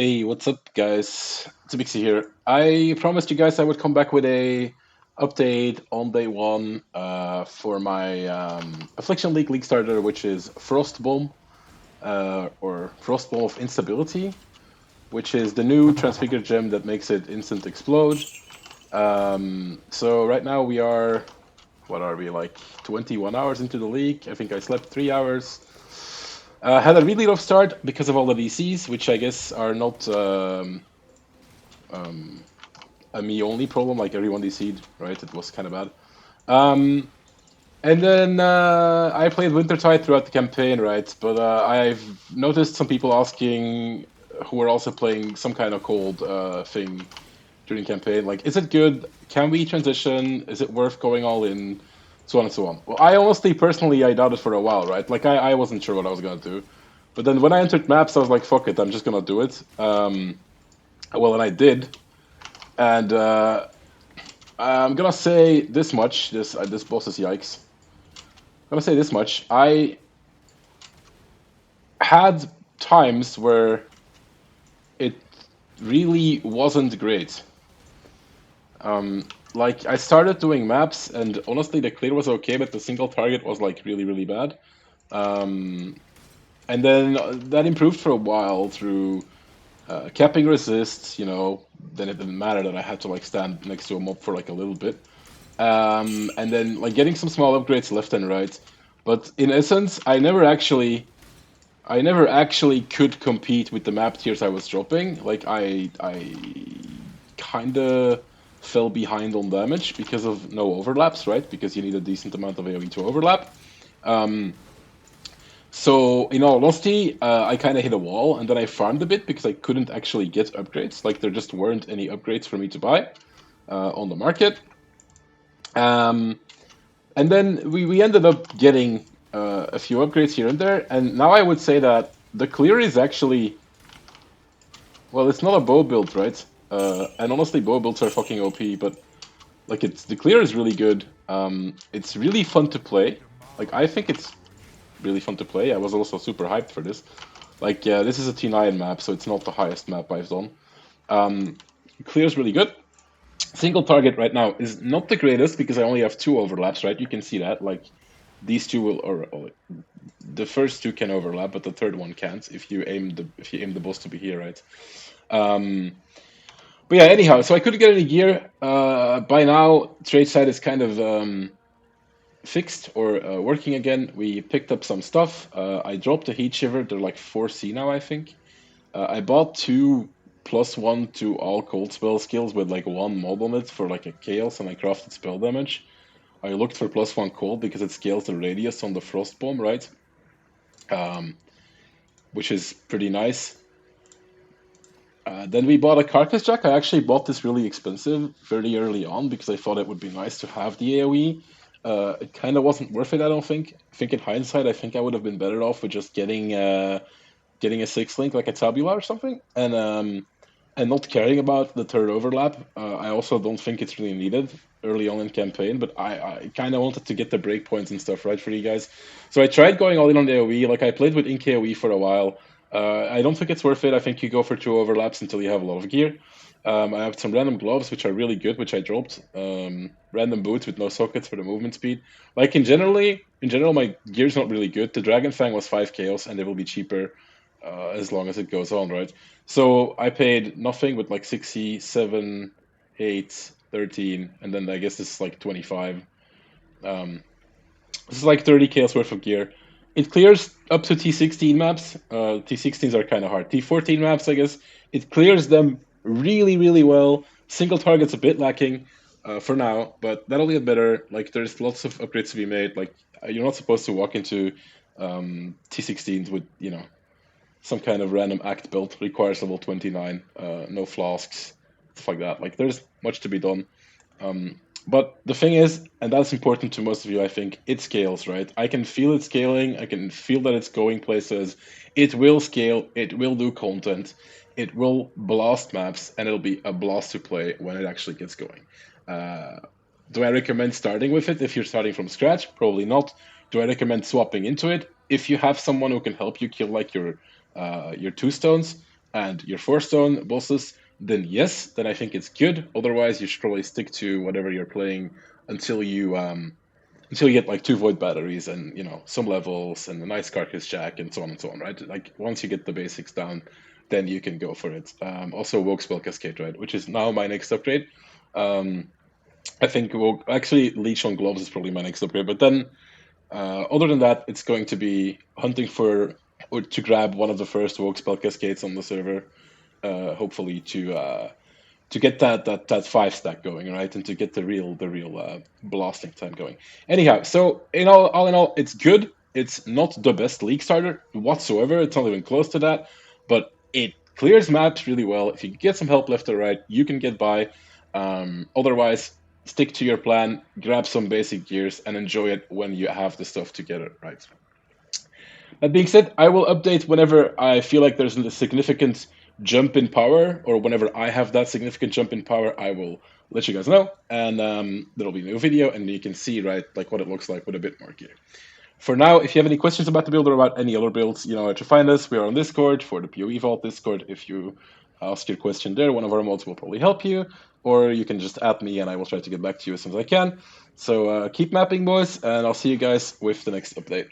Hey, what's up, guys? It's Mixie here. I promised you guys I would come back with a update on day one for my Affliction League starter, which is Frost Bomb or Frost Bomb of Instability, which is the new transfigured gem that makes it instant explode. So right now we are, what are we, like 21 hours into the league? I think I slept 3 hours. Had a really rough start because of all the DCs, which I guess are not um, a me only problem, like everyone DC'd, right? It was kind of bad. Um, and then I played Wintertide throughout the campaign, right? But I've noticed some people asking who are also playing some kind of cold thing during campaign, like, is it good? Can we transition? Is it worth going all in? So on and so on. Well, I honestly, personally, I doubted for a while, right? Like, I wasn't sure what I was gonna do. But then when I entered maps, I was like, fuck it, I'm just gonna do it. Well, and I did. And I'm gonna say this much. This boss is yikes. I'm gonna say this much. I had times where it really wasn't great. Like I started doing maps, and honestly, the clear was okay, but the single target was like really, really bad. Um, and then that improved for a while through capping resists. Then it didn't matter that I had to like stand next to a mob for like a little bit. And then like getting some small upgrades left and right. But in essence, I never actually could compete with the map tiers I was dropping. Like I kind of fell behind on damage because of no overlaps, right? Because you need a decent amount of AoE to overlap. Um, so in all honesty, I kind of hit a wall, and then I farmed a bit because I couldn't actually get upgrades. Like there just weren't any upgrades for me to buy on the market. Um, And then we ended up getting a few upgrades here and there, and now I would say that the clear is actually, well, it's not a bow build, right? And honestly, bow builds are fucking OP, but like the clear is really good. It's really fun to play. Like I think it's really fun to play. I was also super hyped for this. Like yeah, this is a T9 map, so it's not the highest map I've done. Um, clear is really good. Single target right now is not the greatest because I only have two overlaps, right? You can see that. Like these two will, or the first two can overlap, but the third one can't if you aim the boss to be here, right? Um, but yeah, anyhow, so I couldn't get any gear. By now, trade side is kind of fixed or working again. We picked up some stuff. I dropped a heat shiver. They're like 4C now, I think. I bought two +1 to all cold spell skills with like one mod on it for like a chaos, and I crafted spell damage. I looked for +1 cold because it scales the radius on the frost bomb, right? Um, which is pretty nice. Then we bought a carcass jack. I actually bought this really expensive fairly early on because I thought it would be nice to have the AoE. It kind of wasn't worth it, I don't think. I think in hindsight, I think I would have been better off with just getting a six link like a tabula or something, and not caring about the third overlap. I also don't think it's really needed early on in campaign, but I kind of wanted to get the breakpoints and stuff right for you guys. So I tried going all in on the AoE. Like I played with Ink AoE for a while. I don't think it's worth it. I think you go for two overlaps until you have a lot of gear. I have some random gloves which are really good, which I dropped. Random boots with no sockets for the movement speed. Like in general, my gear's not really good. The Dragon Fang was 5 chaos, and it will be cheaper as long as it goes on, right? So I paid nothing with like 60, 7, 8, 13, and then I guess this is like 25. Um, this is like 30 chaos worth of gear. It clears up to T16 maps. T16s are kind of hard. T14 maps, I guess, it clears them really, really well. Single target's a bit lacking for now, but that'll get better. Like, there's lots of upgrades to be made. Like, you're not supposed to walk into T16s with, some kind of random act build. Requires level 29, no flasks, stuff like that. Like, there's much to be done. But the thing is, and that's important to most of you, I think, it scales, right? I can feel it scaling. I can feel that it's going places. It will scale. It will do content. It will blast maps, and it'll be a blast to play when it actually gets going. Uh, do I recommend starting with it if you're starting from scratch? Probably not. Do I recommend swapping into it? If you have someone who can help you kill like your two stones, and your 4-stone bosses, then yes, then I think it's good. Otherwise, you should probably stick to whatever you're playing until you get like 2 void batteries and some levels and a nice carcass jack and so on and so on, right? Like once you get the basics down, then you can go for it. Also, woke spell cascade, right, which is now my next upgrade. I think actually leech on gloves is probably my next upgrade, but then other than that, it's going to be hunting for or to grab one of the first woke spell cascades on the server, hopefully to get that 5 stack going, right, and to get the real blasting time going. Anyhow, so all in all, it's good. It's not the best league starter whatsoever. It's not even close to that, but it clears maps really well. If you get some help left or right, you can get by. Otherwise, stick to your plan, grab some basic gears, and enjoy it when you have the stuff together, right? That being said, I will update whenever I feel like there's a significant jump in power, or whenever I have that significant jump in power, I will let you guys know, and there'll be a new video, and you can see right like what it looks like with a bit more gear. For now, if you have any questions about the build or about any other builds, you know where to find us. We are on Discord for the PoE Vault Discord. If you ask your question there, one of our mods will probably help you, or you can just add me, and I will try to get back to you as soon as I can. So keep mapping, boys, and I'll see you guys with the next update.